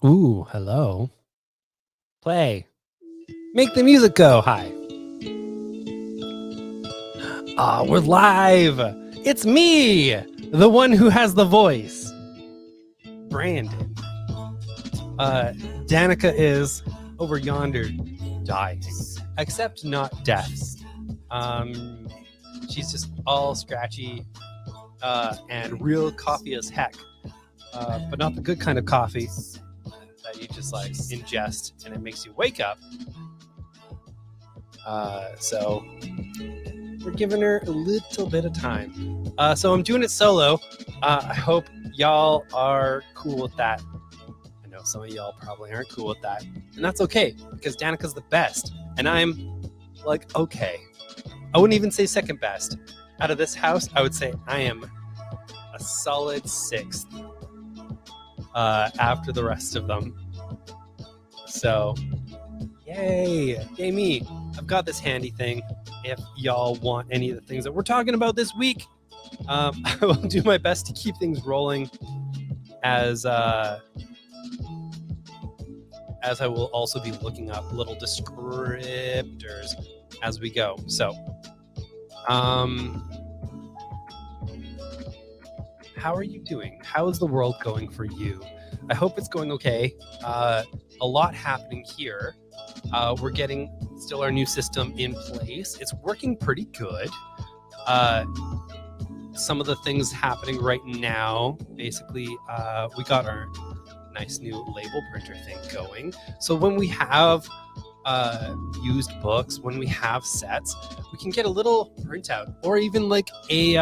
Ooh, hello. Play. Make the music go. Hi. We're live. It's me, the one who has the voice. Brandon. Danica is over yonder dying, except not death. She's just all scratchy and real coffee as heck, but not the good kind of coffee that you just like ingest and it makes you wake up. So we're giving her a little bit of time. So I'm doing it solo. I hope y'all are cool with that. I know some of y'all probably aren't cool with that, and that's okay because Danica's the best, and I'm like okay. I wouldn't even say second best. Out of this house, I would say I am a solid sixth after the rest of them. So, yay me. I've got this handy thing. If y'all want any of the things that we're talking about this week, I will do my best to keep things rolling as I will also be looking up little descriptors as we go. So, how are you doing? How is the world going for you? I hope it's going okay. A lot happening here. We're getting still our new system in place. It's working pretty good. Some of the things happening right now, basically, we got our nice new label printer thing going. So when we have used books, when we have sets, we can get a little printout or even like a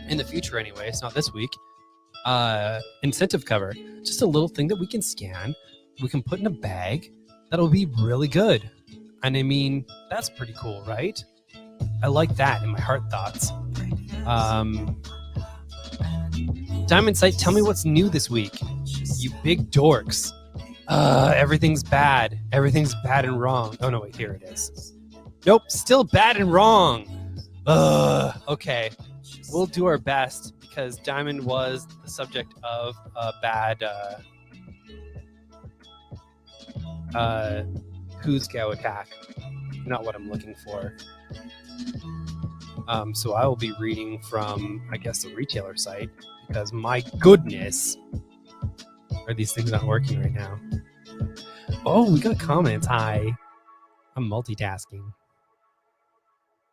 in the future anyway, it's not this week, incentive cover, just a little thing that we can scan, we can put in a bag that'll be really good. And I mean, that's pretty cool, right? I like that in my heart thoughts. Diamond Sight, tell me what's new this week. You big dorks. Everything's bad. Everything's bad and wrong. Oh no, wait, here it is. Nope, still bad and wrong. Okay. We'll do our best because Diamond was the subject of a bad Kuzco attack. Not what I'm looking for. So I will be reading from, I guess, the retailer site because my goodness, are these things not working right now? Oh, we got a comment. Hi. I'm multitasking.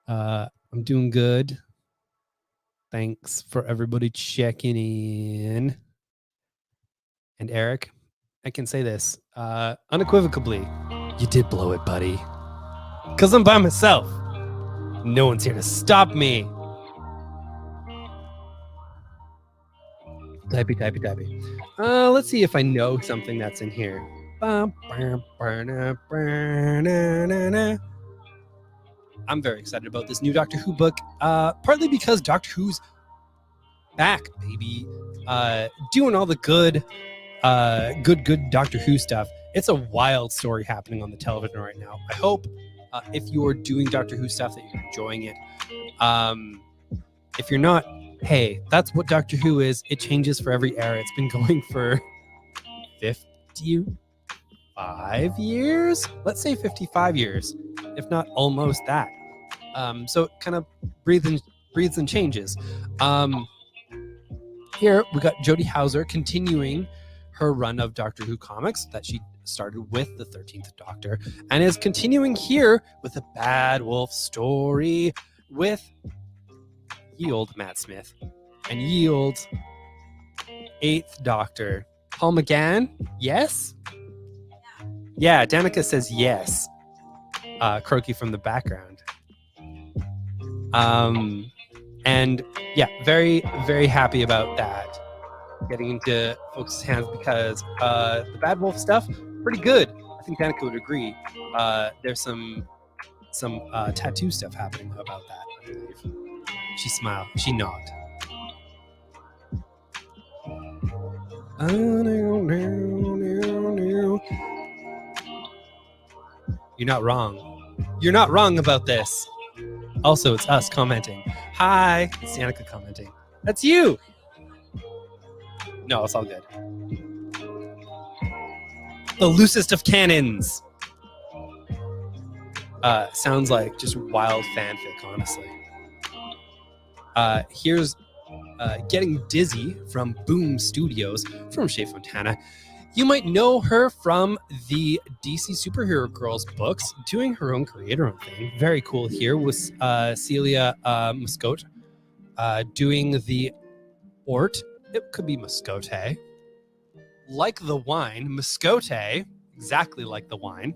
I'm doing good. Thanks for everybody checking in. And Eric, I can say this unequivocally. You did blow it, buddy. Because I'm by myself. No one's here to stop me. Typey. Let's see if I know something that's in here. I'm very excited about this new Doctor Who book, partly because Doctor Who's back, baby. Doing all the good Doctor Who stuff. It's a wild story happening on the television right now. I hope if you're doing Doctor Who stuff that you're enjoying it. If you're not, hey, that's what Doctor Who is. It changes for every era. It's been going for 55 years? Let's say 55 years, if not almost that. So it kind of breathes and changes. Here we got Jodie Hauser continuing her run of Doctor Who comics that she started with the 13th Doctor and is continuing here with a Bad Wolf story with ye old Matt Smith and ye old 8th Doctor Paul McGann. Yes? Yeah, Danica says yes. Croaky from the background. And yeah, very, very happy about that. Getting into folks' hands because the Bad Wolf stuff, pretty good. I think Danica would agree. There's some tattoo stuff happening about that, I believe. She smiled. She nodded. You're not wrong. You're not wrong about this. Also, it's us commenting. Hi, it's Danica commenting. That's you. No, it's all good. the loosest of cannons. Sounds like just wild fanfic, honestly. Here's Getting Dizzy from Boom Studios from Shea Fontana. You might know her from the DC Superhero Girls books, doing her own creator own thing. Very cool here with Celia Muscote doing the Ort. It could be Muscote. Like the wine, Muscote, exactly like the wine.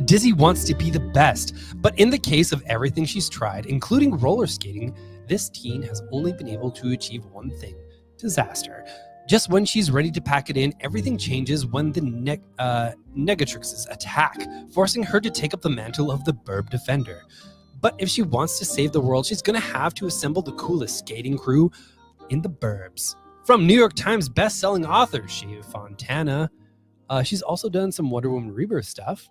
Dizzy wants to be the best, but in the case of everything she's tried, including roller skating, this teen has only been able to achieve one thing: disaster. Just when she's ready to pack it in, everything changes when the Negatrixes attack, forcing her to take up the mantle of the Burb Defender. But if she wants to save the world, she's going to have to assemble the coolest skating crew in the Burbs. From New York Times best-selling author Shea Fontana, she's also done some Wonder Woman Rebirth stuff,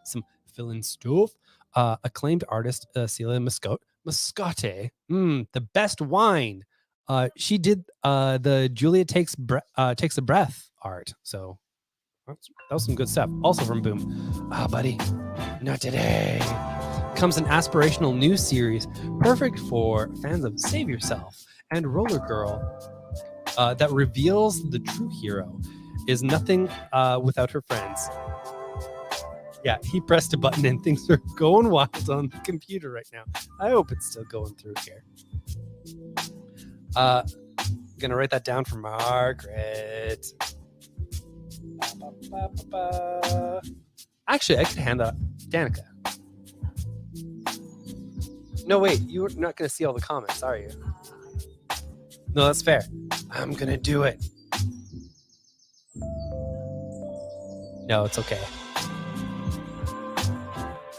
some fill-in stuff. Acclaimed artist Celia Muscote, the best wine. She did the Julia Takes a Breath art, so that was some good stuff. Also from Boom. Buddy, not today. Comes an aspirational new series, perfect for fans of Save Yourself and Roller Girl, that reveals the true hero is nothing without her friends. Yeah, he pressed a button and things are going wild on the computer right now. I hope it's still going through here. Gonna write that down for Margaret. Actually, I could hand that Danica. No, wait, you're not gonna see all the comments, are you? No, that's fair. I'm gonna do it. No, it's okay.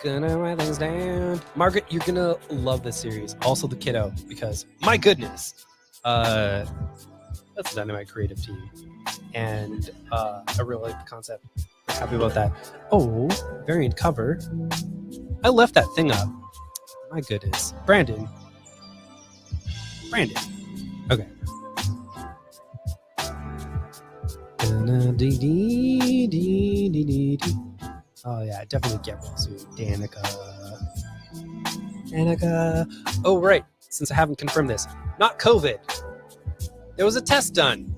Gonna write things down. Margaret, you're gonna love this series. Also the kiddo, because my goodness, that's a dynamite creative team, and I really like the concept. Happy about that. Oh, variant cover. I left that thing up. My goodness, Brandon. Okay. Oh yeah, definitely get well soon. Danica. Oh right, since I haven't confirmed this, not COVID. There was a test done,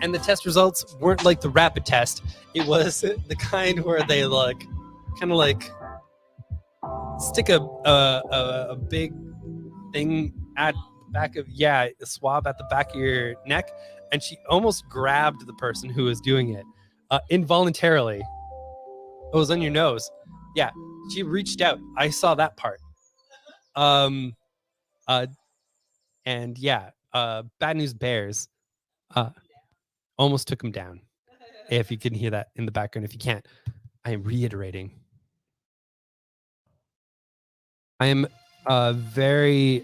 and the test results weren't like the rapid test. It was the kind where they kind of stick a big thing at the back of a swab at the back of your neck, and she almost grabbed the person who was doing it involuntarily. It was on your nose. Yeah, she reached out. I saw that part. And yeah, Bad News Bears almost took him down. If you can hear that in the background. If you can't, I am reiterating. I am very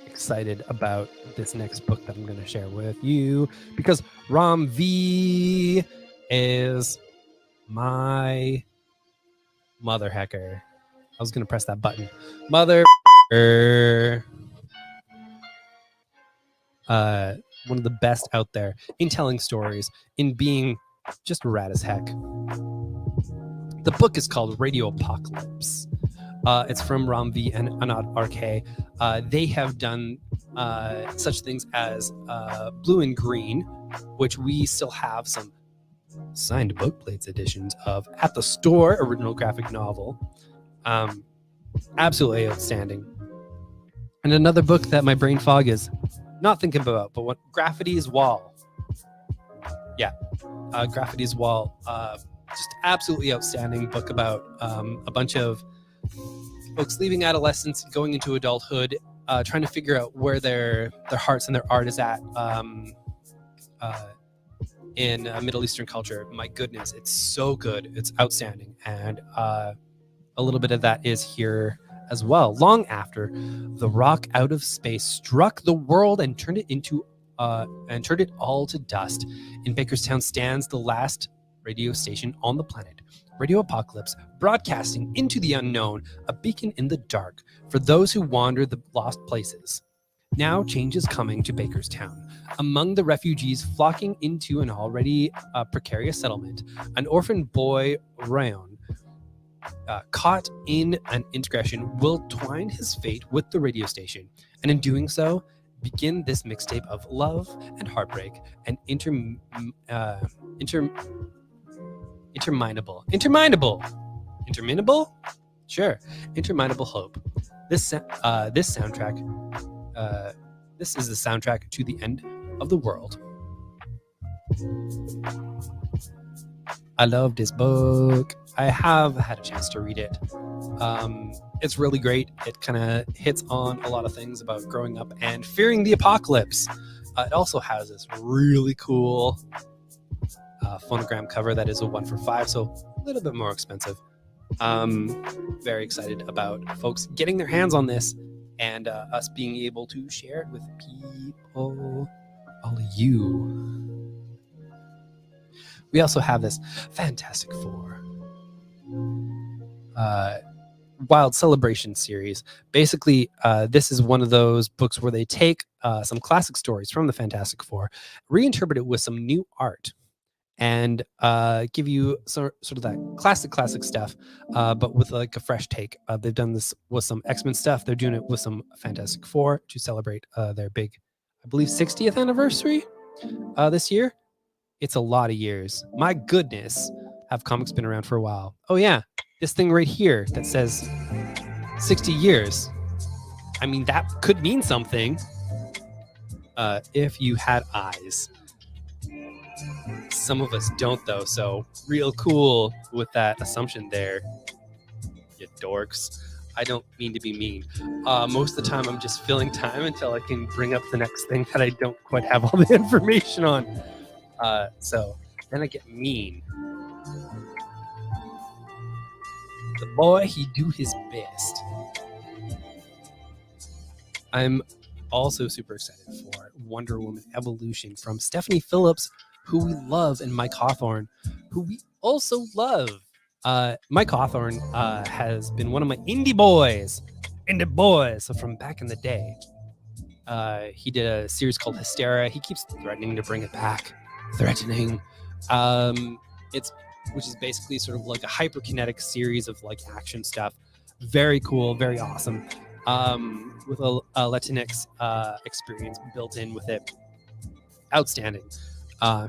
excited about this next book that I'm going to share with you, because Rom V is my mother hecker. I was gonna press that button. Mother one of the best out there in telling stories, in being just rad as heck. The book is called Radio Apocalypse. It's from Rom V and Anad RK. They have done such things as Blue and Green, which we still have some signed book plates editions of at the store, original graphic novel. Absolutely outstanding. And another book that my brain fog is not thinking about, but what Graffity's Wall. Yeah, Graffity's Wall. Just absolutely outstanding book about a bunch of folks leaving adolescence, going into adulthood, trying to figure out where their hearts and their art is at in Middle Eastern culture. My goodness, it's so good. It's outstanding. And a little bit of that is here as well. Long after the rock out of space struck the world and turned it all to dust, in Bakerstown stands the last radio station on the planet, Radio Apocalypse, broadcasting into the unknown, a beacon in the dark for those who wander the lost places. Now change is coming to Bakerstown. Among the refugees flocking into an already precarious settlement, an orphan boy, Rayon, caught in an indiscretion, will twine his fate with the radio station, and in doing so, begin this mixtape of love and heartbreak and interminable, sure, interminable hope. This soundtrack, this is the soundtrack to the end of the world. I love this book. I have had a chance to read it. It's really great. It kind of hits on a lot of things about growing up and fearing the apocalypse. It also has this really cool phonogram cover that is a 1 for 5, so a little bit more expensive. Very excited about folks getting their hands on this and us being able to share it with people, all of you. We also have this Fantastic Four Wild Celebration series. Basically, this is one of those books where they take some classic stories from the Fantastic Four, reinterpret it with some new art, and give you sort of that classic stuff, but with like a fresh take. They've done this with some X-Men stuff. They're doing it with some Fantastic Four to celebrate their big, I believe, 60th anniversary this year. It's a lot of years. My goodness, have comics been around for a while? Oh yeah, this thing right here that says 60 years. I mean, that could mean something if you had eyes. Some of us don't, though, so real cool with that assumption there, you dorks. I don't mean to be mean. Most of the time, I'm just filling time until I can bring up the next thing that I don't quite have all the information on. So then I get mean. The boy, he do his best. I'm also super excited for Wonder Woman Evolution from Stephanie Phillips, who we love, and Mike Hawthorne, who we also love. Mike Hawthorne has been one of my indie boys so from back in the day. He did a series called Hysteria. He keeps threatening to bring it back. Which is basically sort of like a hyperkinetic series of like action stuff. Very cool, very awesome. With a Latinx experience built in with it. Outstanding.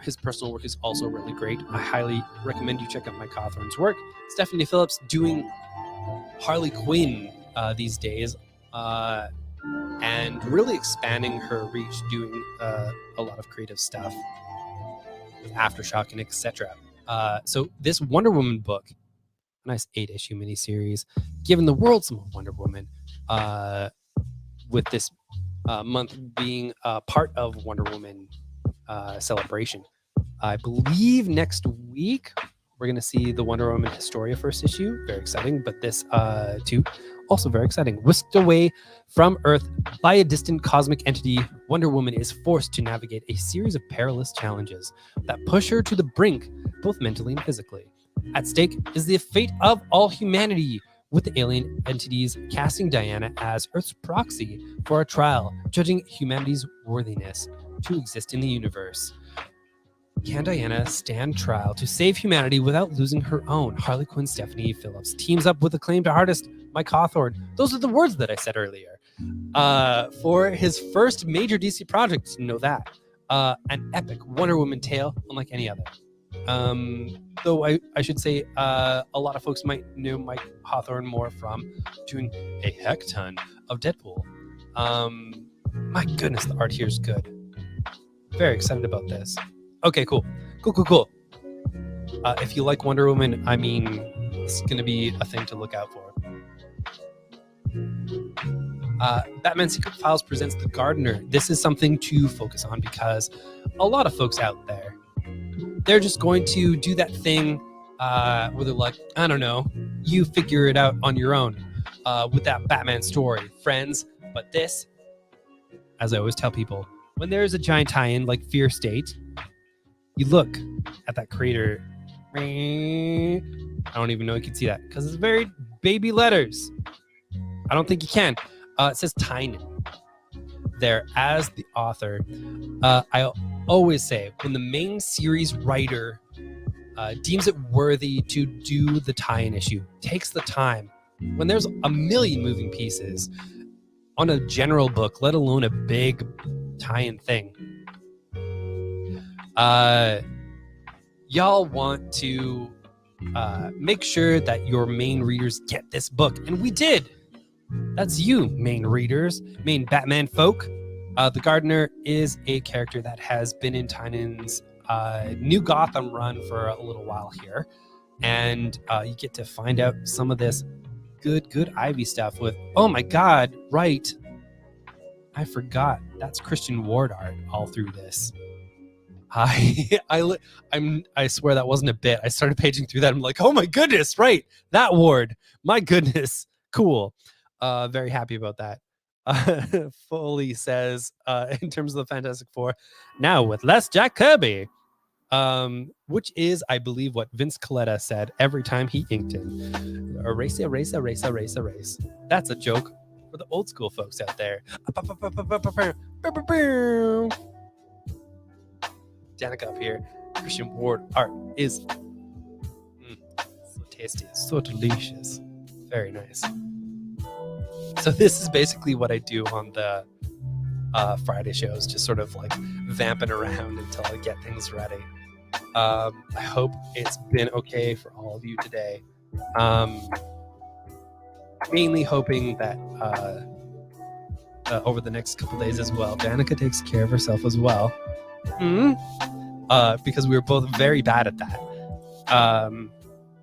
His personal work is also really great. I highly recommend you check out Mike Hawthorne's work. Stephanie Phillips doing Harley Quinn these days, and really expanding her reach, doing a lot of creative stuff with Aftershock and etc. So this Wonder Woman book, a nice 8-issue miniseries, giving the world some Wonder Woman, with this month being part of Wonder Woman celebration. I believe next week we're going to see the Wonder Woman Historia first issue. Very exciting. But this too, also very exciting. Whisked away from Earth by a distant cosmic entity, Wonder Woman is forced to navigate a series of perilous challenges that push her to the brink, both mentally and physically. At stake is the fate of all humanity, with the alien entities casting Diana as Earth's proxy for a trial, judging humanity's worthiness to exist in the universe. Can Diana stand trial to save humanity without losing her own? Harley Quinn Stephanie Phillips teams up with acclaimed artist Mike Hawthorne. Those are the words that I said earlier. For his first major DC project, you know that. An epic Wonder Woman tale unlike any other. Though I should say a lot of folks might know Mike Hawthorne more from doing a heck ton of Deadpool. My goodness, the art here is good. Very excited about this. Okay, cool. If you like Wonder Woman, I mean, it's going to be a thing to look out for. Batman Secret Files presents The Gardener. This is something to focus on because a lot of folks out there, they're just going to do that thing where they're like, I don't know, you figure it out on your own with that Batman story, friends. But this, as I always tell people, when there's a giant tie-in like Fear State, you look at that crater. I don't even know you can see that because it's very baby letters. I don't think you can. It says Tynan. there as the author. I always say when the main series writer deems it worthy to do the tie-in issue, takes the time, when there's a million moving pieces on a general book, let alone a big tie-in thing, y'all want to make sure that your main readers get this book. And we did. That's you, main readers, main Batman folk. The Gardener is a character that has been in Tynan's New Gotham run for a little while here. And you get to find out some of this good Ivy stuff with, oh my God, right. I forgot. That's Christian Ward art all through this. I swear that wasn't a bit. I started paging through that. I'm like, oh my goodness, right. That Ward. My goodness. Cool. Very happy about that. Foley says, in terms of the Fantastic Four, now with less Jack Kirby, which is, I believe, what Vince Coletta said every time he inked in. Erase, erase, erase, erase, erase. That's a joke for the old school folks out there. Danica up here. Christian Ward art is so tasty, so delicious. Very nice. So this is basically what I do on the Friday shows, just sort of like vamping around until I get things ready. I hope it's been okay for all of you today. Mainly hoping that over the next couple days as well, Danica takes care of herself as well. Because we were both very bad at that.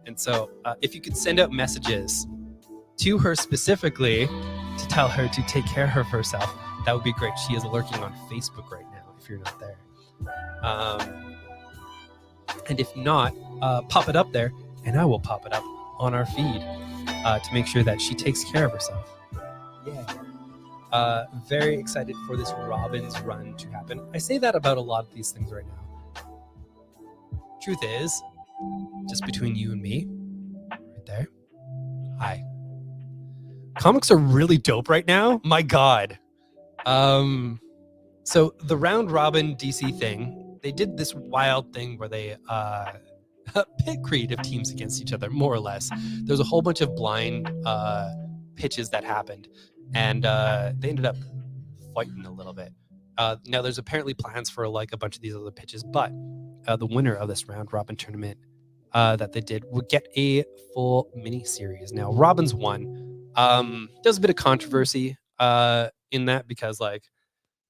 And so if you could send out messages to her specifically to tell her to take care of herself, that would be great. She is lurking on Facebook right now if you're not there. And if not, pop it up there and I will pop it up on our feed to make sure that she takes care of herself. Yeah. Very excited for this Robin's run to happen. I say that about a lot of these things right now. Truth is, just between you and me, right there. Hi. Comics are really dope right now. My God. So the round robin DC thing, they did this wild thing where they pit creative teams against each other, more or less. There's a whole bunch of blind pitches that happened, and they ended up fighting a little bit. Now there's apparently plans for like a bunch of these other pitches, but the winner of this round robin tournament that they did would get a full mini series. Now Robin's won. There's a bit of controversy in that because, like,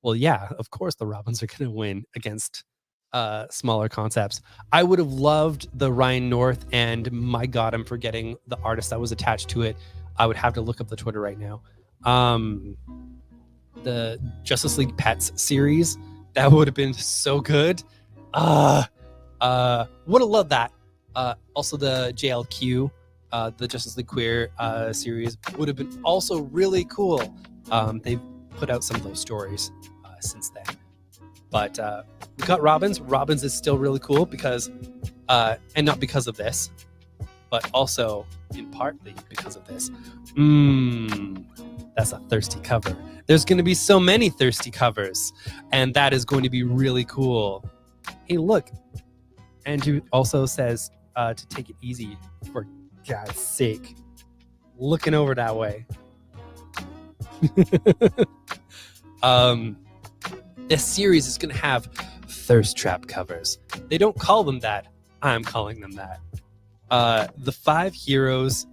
well, yeah, of course the Robins are going to win against smaller concepts. I would have loved the Ryan North, and my God, I'm forgetting the artist that was attached to it. I would have to look up the Twitter right now. The Justice League Pets series, that would have been so good. Would have loved that. Also the JLQ, the Justice League Queer series would have been also really cool. They've put out some of those stories since then. But we got Robins. Robins is still really cool because, and not because of this, but also in partly because of this. That's a thirsty cover. There's going to be so many thirsty covers, and that is going to be really cool. Hey, look. Andrew also says to take it easy, for God's sake. Looking over that way. This series is going to have thirst trap covers. They don't call them that. I'm calling them that. The 5 heroes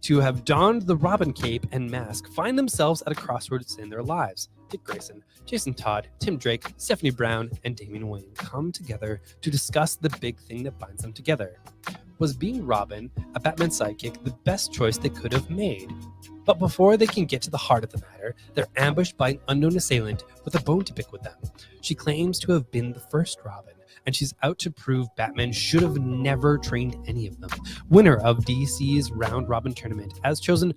to have donned the Robin cape and mask find themselves at a crossroads in their lives. Dick Grayson, Jason Todd, Tim Drake, Stephanie Brown, and Damian Wayne come together to discuss the big thing that binds them together. Was being Robin, a Batman sidekick, the best choice they could have made? But before they can get to the heart of the matter, they're ambushed by an unknown assailant with a bone to pick with them. She claims to have been the first Robin, and she's out to prove Batman should have never trained any of them. Winner of DC's Round Robin Tournament, as chosen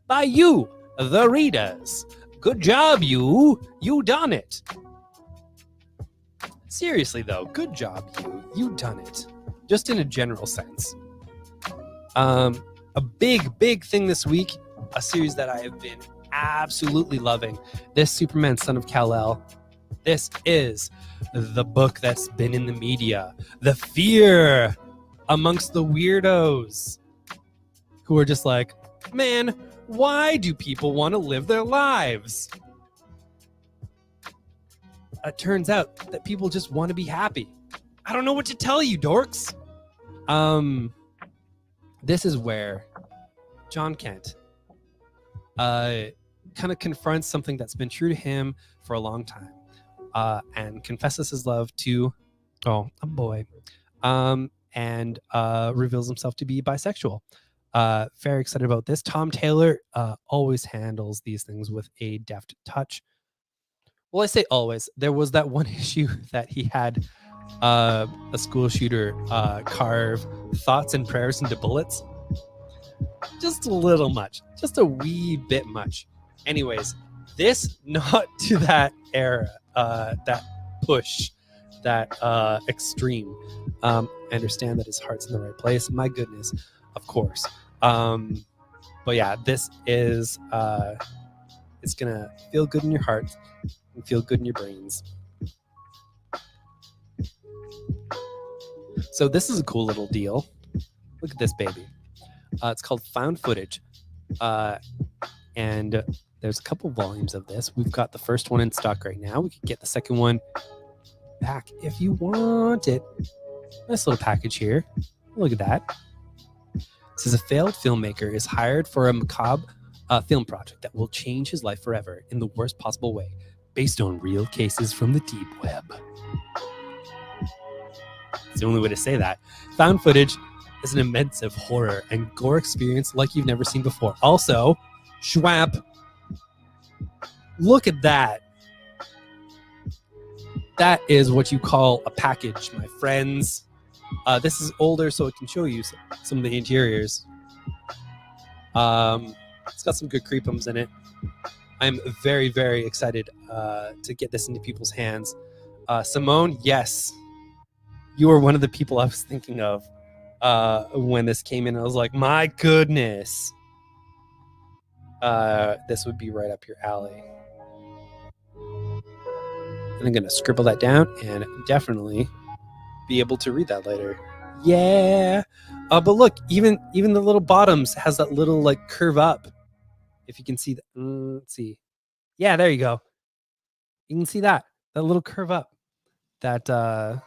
by you, the readers. Good job, you. You done it. Seriously, though, good job, you. You done it. Just in a general sense. A big thing this week, a series that I have been absolutely loving. This Superman, Son of Kal-El, this is the book that's been in the media. The fear amongst the weirdos who are just like, man, why do people want to live their lives? It turns out that people just want to be happy. I don't know what to tell you, dorks. This is where John Kent kind of confronts something that's been true to him for a long time, and confesses his love to a boy, and reveals himself to be bisexual. Very excited about this. Tom Taylor always handles these things with a deft touch. Well, I say always. There was that one issue that he had a school shooter carve thoughts and prayers into bullets. Just a little much. Just a wee bit much. Anyways, this not to that era, that push, that extreme. I understand that his heart's in the right place. My goodness, of course. But yeah, this is it's gonna feel good in your heart and feel good in your brains. So this is a cool little deal. Look at this baby. It's called Found Footage, and there's a couple volumes of this. We've got the first one in stock right now. We could get the second one back if you want it. Nice little package here. Look at that. It says a failed filmmaker is hired for a macabre film project that will change his life forever in the worst possible way, based on real cases from the deep web. It's the only way to say that. Found Footage is an immense horror and gore experience like you've never seen before. Also, Schwab, look at that. That is what you call a package, my friends. This is older, so it can show you some of the interiors. It's got some good creepums in it. I'm very, very excited to get this into people's hands. Simone, yes, you were one of the people I was thinking of when this came in. I was like, my goodness, this would be right up your alley. And I'm going to scribble that down and definitely be able to read that later. Yeah. But look, even the little bottoms has that little like curve up. If you can see that. Let's see. Yeah, there you go. You can see that little curve up. That the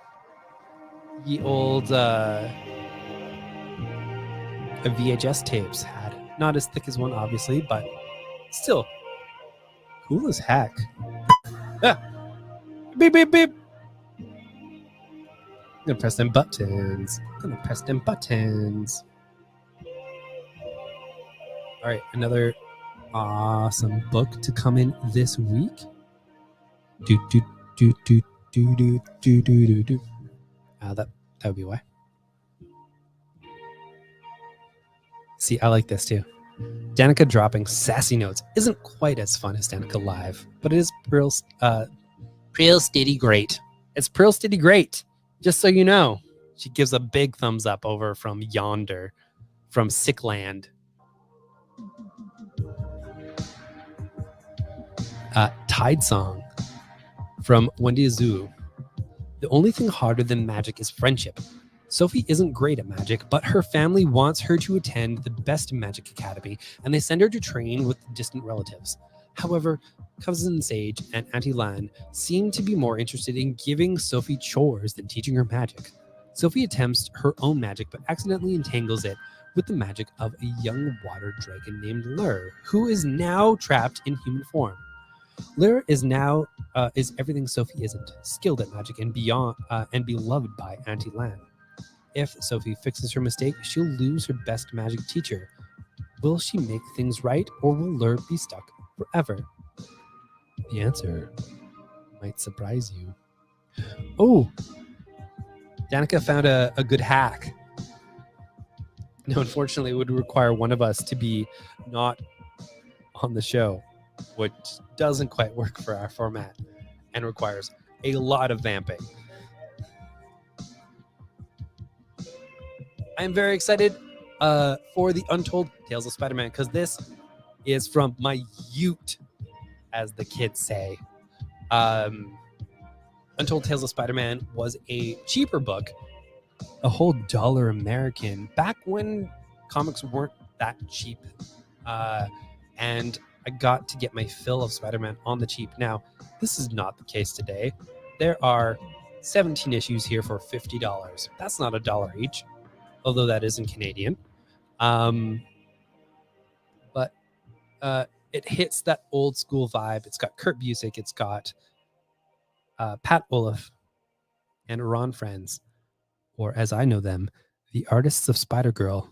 old VHS tapes had. Not as thick as one, obviously, but still cool as heck. Ah. Beep, beep, beep. I'm gonna press them buttons. All right, another awesome book to come in this week. That would be why. See, I like this too. Danica dropping sassy notes isn't quite as fun as Danica live, but it is real steady great. It's real steady great. Just so you know, she gives a big thumbs up over from Yonder, from Sickland. Tide Song from Wendy Azul. The only thing harder than magic is friendship. Sophie isn't great at magic, but her family wants her to attend the best magic academy, and they send her to train with distant relatives. However, Cousin Sage and Auntie Lan seem to be more interested in giving Sophie chores than teaching her magic. Sophie attempts her own magic, but accidentally entangles it with the magic of a young water dragon named Lur, who is now trapped in human form. Lur is everything Sophie isn't, skilled at magic and beyond, and beloved by Auntie Lan. If Sophie fixes her mistake, she'll lose her best magic teacher. Will she make things right, or will Lur be stuck forever? The answer might surprise you. Oh, Danica found a good hack. Now, unfortunately, it would require one of us to be not on the show, which doesn't quite work for our format and requires a lot of vamping. I'm very excited for the Untold Tales of Spider-Man, because this is from my ute, as the kids say. Untold Tales of Spider-Man was a cheaper book, a whole $1 American, back when comics weren't that cheap. And I got to get my fill of Spider-Man on the cheap. Now, this is not the case today. There are 17 issues here for $50. That's not $1 each, although that is in Canadian. But it hits that old school vibe. It's got Kurt Busiek. It's got Pat Olliffe and Ron Frenz, or as I know them, the artists of Spider-Girl.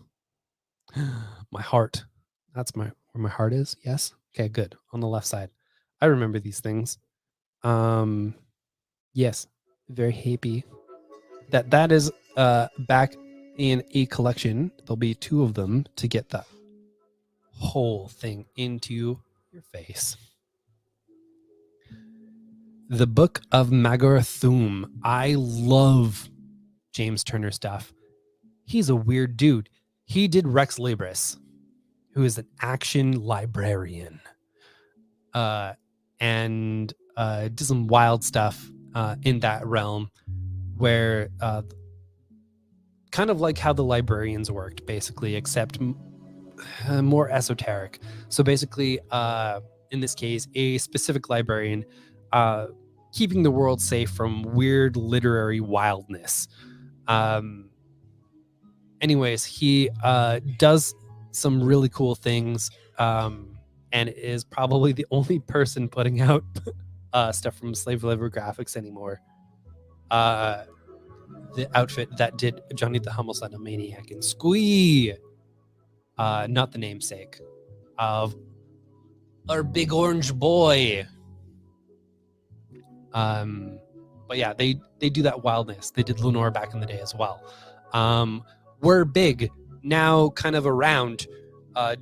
My heart. That's where my heart is. Yes. Okay, good. On the left side. I remember these things. Yes. Very happy. That is back in a collection. There'll be 2 of them to get that whole thing into your face. The Book of Magathum. I love James Turner stuff. He's a weird dude. He did Rex Libris, who is an action librarian, and did some wild stuff in that realm, where kind of like how the librarians worked, basically, except more esoteric. So basically, in this case, a specific librarian keeping the world safe from weird literary wildness. Anyways, he does some really cool things, and is probably the only person putting out stuff from Slave Labor Graphics anymore. The outfit that did Johnny the Homicidal Maniac and Squee, not the namesake of our big orange boy. But yeah, they do that wildness. They did Lenore back in the day as well. We're big now, kind of around,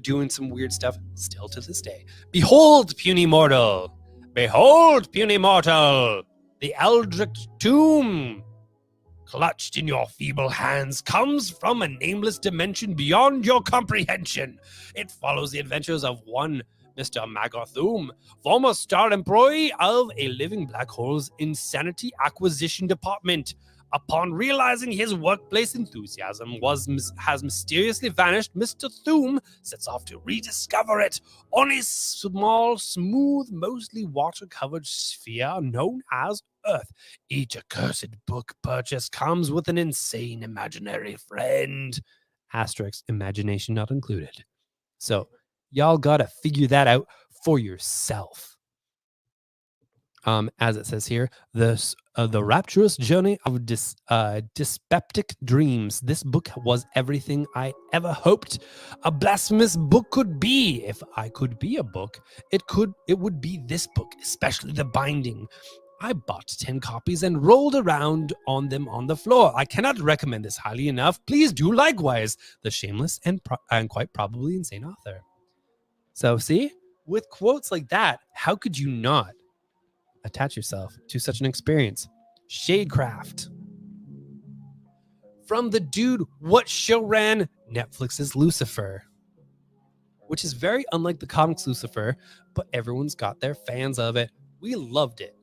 doing some weird stuff still to this day. Behold, puny mortal! Behold, puny mortal! The Eldritch tomb, clutched in your feeble hands, comes from a nameless dimension beyond your comprehension. It follows the adventures of one Mr. Magathum, former star employee of a living black hole's insanity acquisition department. Upon realizing his workplace enthusiasm has mysteriously vanished, Mr. Thum sets off to rediscover it on a small, smooth, mostly water-covered sphere known as Earth. Each accursed book purchase comes with an insane imaginary friend. Asterisk, imagination not included. So, y'all gotta figure that out for yourself. As it says here, the rapturous journey of dyspeptic dreams. This book was everything I ever hoped a blasphemous book could be. If I could be a book, it would be this book, especially the binding. I bought 10 copies and rolled around on them on the floor. I cannot recommend this highly enough. Please do likewise. The shameless and quite probably insane author. So see, with quotes like that, how could you not attach yourself to such an experience? Shadecraft. From the dude, what show ran Netflix's Lucifer, which is very unlike the comics Lucifer, but everyone's got their fans of it. We loved it.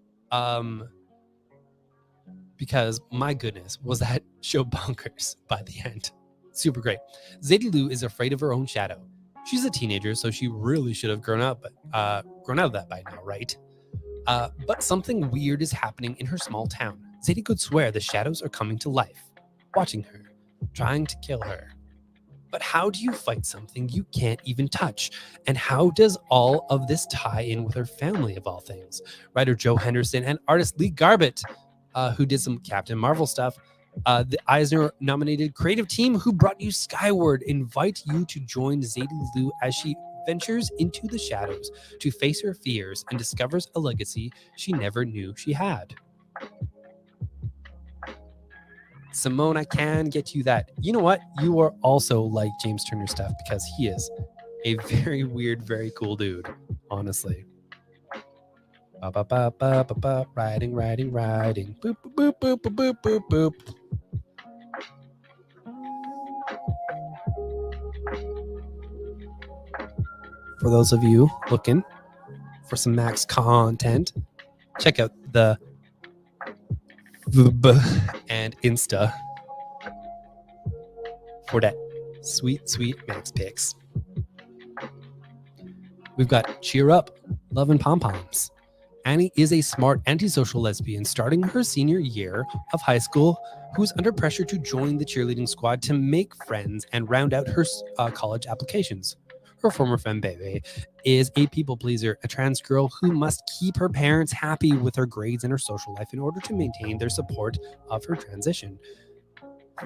Because my goodness, was that show bonkers by the end. Super great. Zadie Lou is afraid of her own shadow. She's a teenager, so she really should have grown out of that by now, right? But something weird is happening in her small town. Zadie could swear the shadows are coming to life, watching her, trying to kill her. But how do you fight something you can't even touch? And how does all of this tie in with her family, of all things? Writer Joe Henderson and artist Lee Garbett, who did some Captain Marvel stuff, the Eisner-nominated creative team who brought you Skyward, invite you to join Zadie Lou as she ventures into the shadows to face her fears and discovers a legacy she never knew she had. Simone, I can get you that. You know what? You are also like James Turner stuff, because he is a very weird, very cool dude, honestly. Ba ba ba ba ba ba. Riding. Boop boop boop boop boop boop boop. For those of you looking for some Max content, check out the VB and Insta for that sweet, sweet Max pics. We've got Cheer Up, Love and Pom Poms. Annie is a smart, antisocial lesbian starting her senior year of high school who's under pressure to join the cheerleading squad to make friends and round out her college applications. Her former fembebe is a people pleaser, a trans girl who must keep her parents happy with her grades and her social life in order to maintain their support of her transition.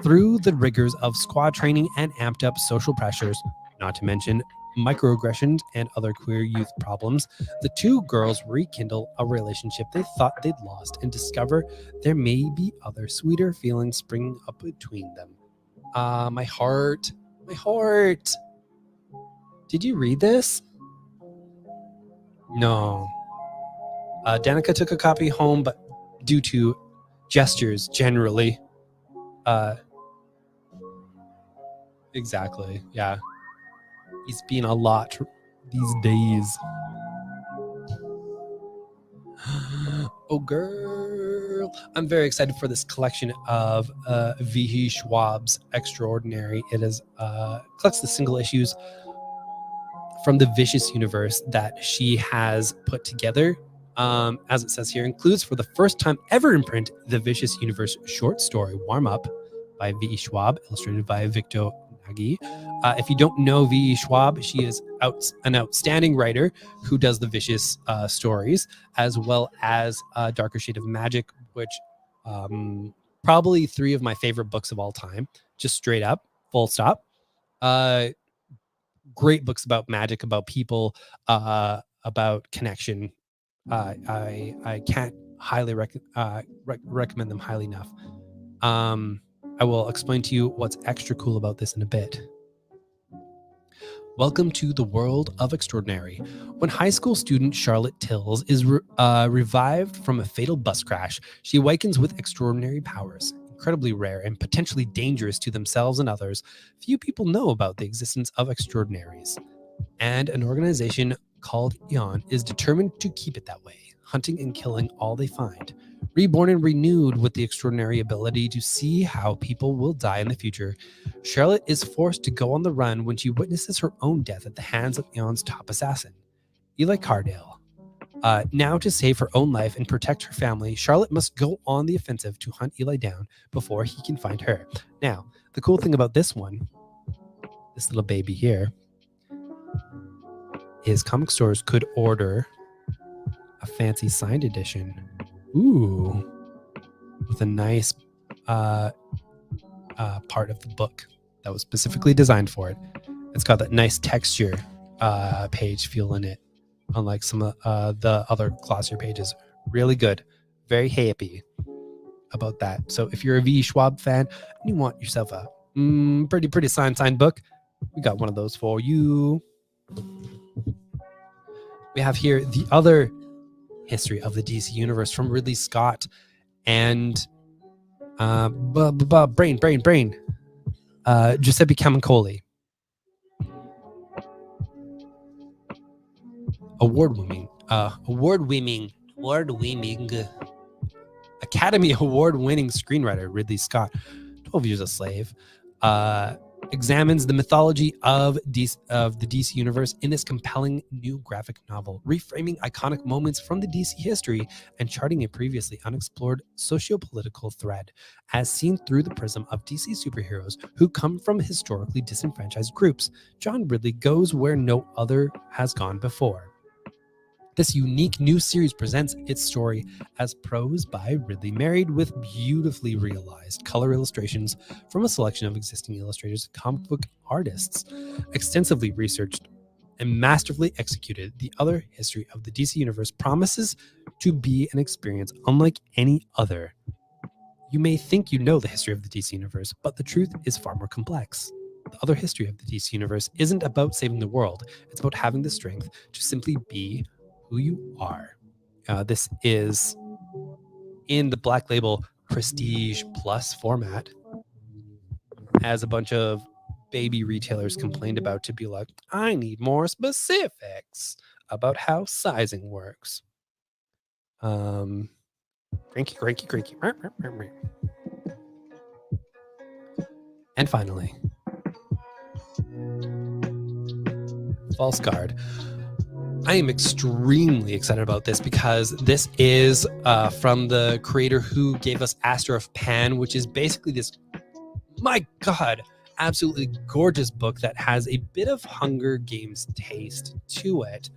Through the rigors of squad training and amped up social pressures, not to mention microaggressions and other queer youth problems, the two girls rekindle a relationship they thought they'd lost and discover there may be other sweeter feelings springing up between them. My heart. Did you read this? No. Danica took a copy home, but due to gestures generally. Exactly, yeah. He's been a lot these days. Oh, girl. I'm very excited for this collection of V.E. Schwab's Extraordinary. It is collects the single issues from the Vicious universe that she has put together. As it says here, includes for the first time ever in print the Vicious Universe short story Warm Up by V.E. Schwab, illustrated by Victor Nagy. If you don't know V.E. Schwab, she is an outstanding writer who does the Vicious stories, as well as Darker Shade of Magic, which probably 3 of my favorite books of all time, just straight up, full stop. Great books about magic, about people, about connection. I can't highly recommend them highly enough. I will explain to you what's extra cool about this in a bit. Welcome to the world of extraordinary. When high school student Charlotte Tills is revived from a fatal bus crash, she awakens with extraordinary powers, incredibly rare and potentially dangerous to themselves and others. Few people know about the existence of extraordinaries, and an organization called Eon is determined to keep it that way, hunting and killing all they find. Reborn and renewed with the extraordinary ability to see how people will die in the future, Charlotte is forced to go on the run when she witnesses her own death at the hands of Eon's top assassin, Eli Cardale. Now, to save her own life and protect her family, Charlotte must go on the offensive to hunt Eli down before he can find her. Now, the cool thing about this one, this little baby here, is comic stores could order a fancy signed edition. Ooh, with a nice part of the book that was specifically designed for it. It's got that nice texture page feel in it, unlike some of the other glossier pages. Really good. Very happy about that. So if you're a V. Schwab fan and you want yourself a pretty signed book, we got one of those for you. We have here the other history of the DC Universe from Ridley Scott and brain. Giuseppe Camuncoli. Award-winning Academy Award-winning screenwriter Ridley Scott, 12 Years a Slave, examines the mythology of the DC Universe in this compelling new graphic novel, reframing iconic moments from the DC history and charting a previously unexplored socio-political thread, as seen through the prism of DC superheroes who come from historically disenfranchised groups. John Ridley goes where no other has gone before. This unique new series presents its story as prose by Ridley, married with beautifully realized color illustrations from a selection of existing illustrators and comic book artists. Extensively researched and masterfully executed, the other history of the DC Universe promises to be an experience unlike any other. You may think you know the history of the DC Universe, but the truth is far more complex. The other history of the DC Universe isn't about saving the world. It's about having the strength to simply be who you are. This is in the Black Label Prestige Plus format. Has a bunch of baby retailers complained about to be like, I need more specifics about how sizing works. Cranky. And finally, False Guard. I am extremely excited about this because this is from the creator who gave us Aster of Pan, which is basically this, my God, absolutely gorgeous book that has a bit of Hunger Games taste to it,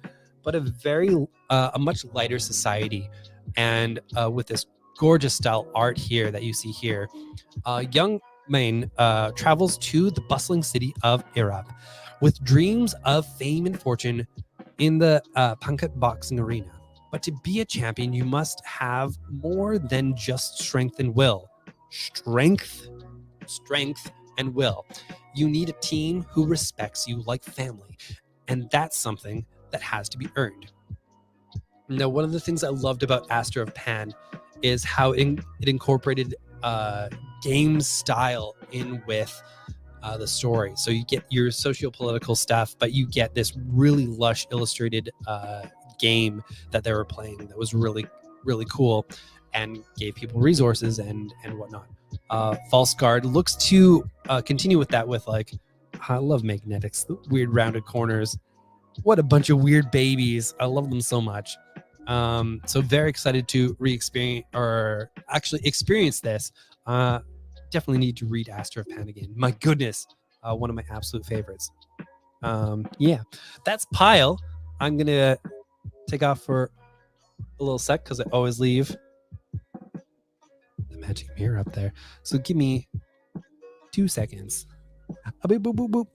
but a much lighter society. And with this gorgeous style art here that you see here, young Maine travels to the bustling city of Irab with dreams of fame and fortune in the Punkat boxing arena. But to be a champion, you must have more than just strength and will. Strength, and will. You need a team who respects you like family, and that's something that has to be earned. Now, one of the things I loved about Aster of Pan is how it incorporated game style in with the story. So you get your socio-political stuff, but you get this really lush illustrated game that they were playing that was really, really cool and gave people resources and whatnot. False Guard looks to continue with that with like, I love magnetics, the weird rounded corners. What a bunch of weird babies. I love them so much. So very excited to experience this. Definitely need to read Aster of Pan again. My goodness, one of my absolute favorites. Yeah, that's Pile. I'm gonna take off for a little sec because I always leave the magic mirror up there. So give me 2 seconds. Boop, boop, boop, boop.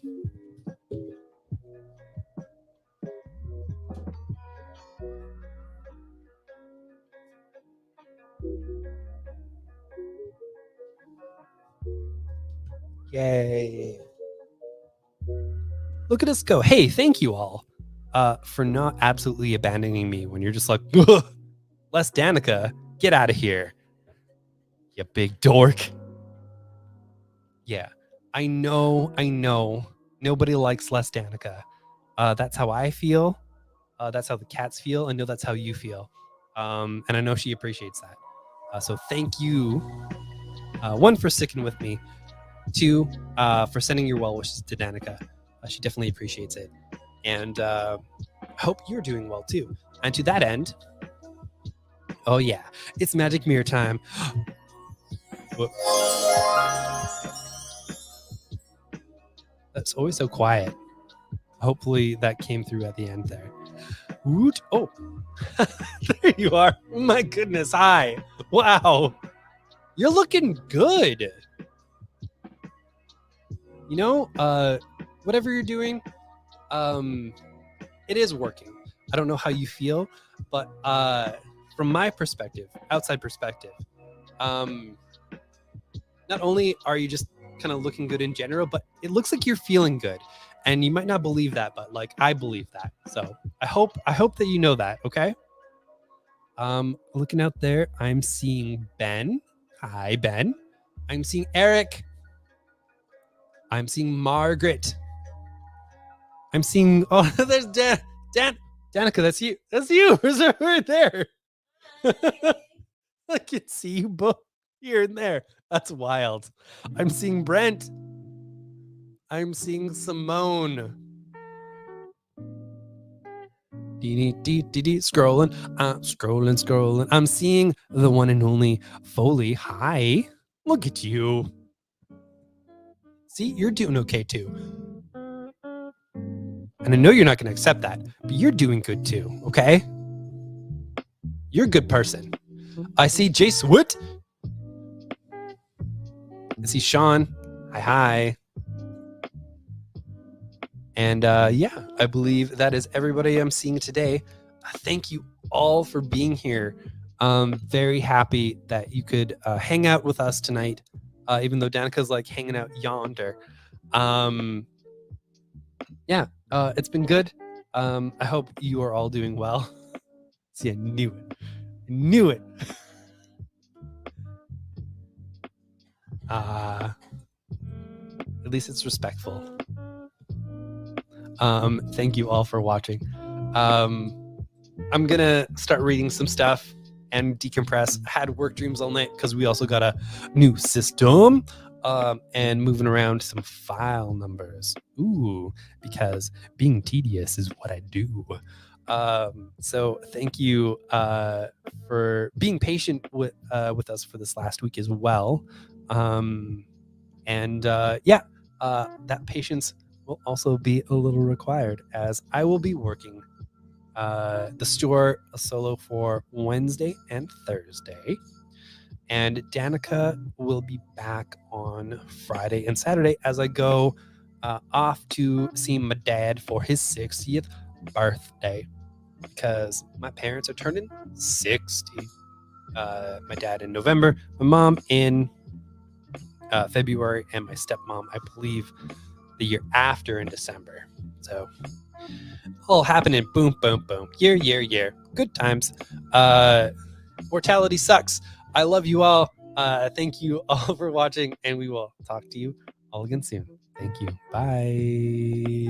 Yay. Look at us go. Hey, thank you all for not absolutely abandoning me when you're just like, Les Danica, get out of here, you big dork. Yeah, I know. Nobody likes Les Danica. That's how I feel. That's how the cats feel. I know that's how you feel. And I know she appreciates that. So thank you, one, for sticking with me. Two, for sending your well wishes to Danica. She definitely appreciates it. And I hope you're doing well too. And to that end, oh yeah, it's magic mirror time. That's always so quiet. Hopefully that came through at the end there. Woot. Oh, there you are. My goodness. Hi. Wow. You're looking good. You know, whatever you're doing, it is working. I don't know how you feel, but from my perspective, outside perspective, not only are you just kind of looking good in general, but it looks like you're feeling good. And you might not believe that, but like I believe that. So I hope that you know that, okay? Looking out there, I'm seeing Ben. Hi, Ben. I'm seeing Eric. I'm seeing Margaret. I'm seeing, oh, there's Danica, that's you. That's you. Who's right there? I can see you both here and there. That's wild. I'm seeing Brent. I'm seeing Simone. Scrolling. I'm seeing the one and only Foley. Hi. Look at you. See, you're doing okay too. And I know you're not going to accept that, but you're doing good too, okay? You're a good person. I see Jace Wood. I see Sean. Hi. And yeah, I believe that is everybody I'm seeing today. Thank you all for being here. Very happy that you could hang out with us tonight, even though Danica's like hanging out yonder. Yeah, it's been good. I hope you are all doing well. See, I knew it. least it's respectful. Thank you all for watching. I'm gonna start reading some stuff and decompress. I had work dreams all night because we also got a new system, and moving around some file numbers. Ooh, because being tedious is what I do. So thank you for being patient with us for this last week as well. That patience will also be a little required, as I will be working the store solo for Wednesday and Thursday. And Danica will be back on Friday and Saturday as I go off to see my dad for his 60th birthday, because my parents are turning 60. My dad in November, my mom in February, and my stepmom, I believe, the year after in December. So all happening, boom, boom, boom, year. Good times. Mortality sucks. I love you all. Thank you all for watching, and we will talk to you all again soon. Thank you. Bye.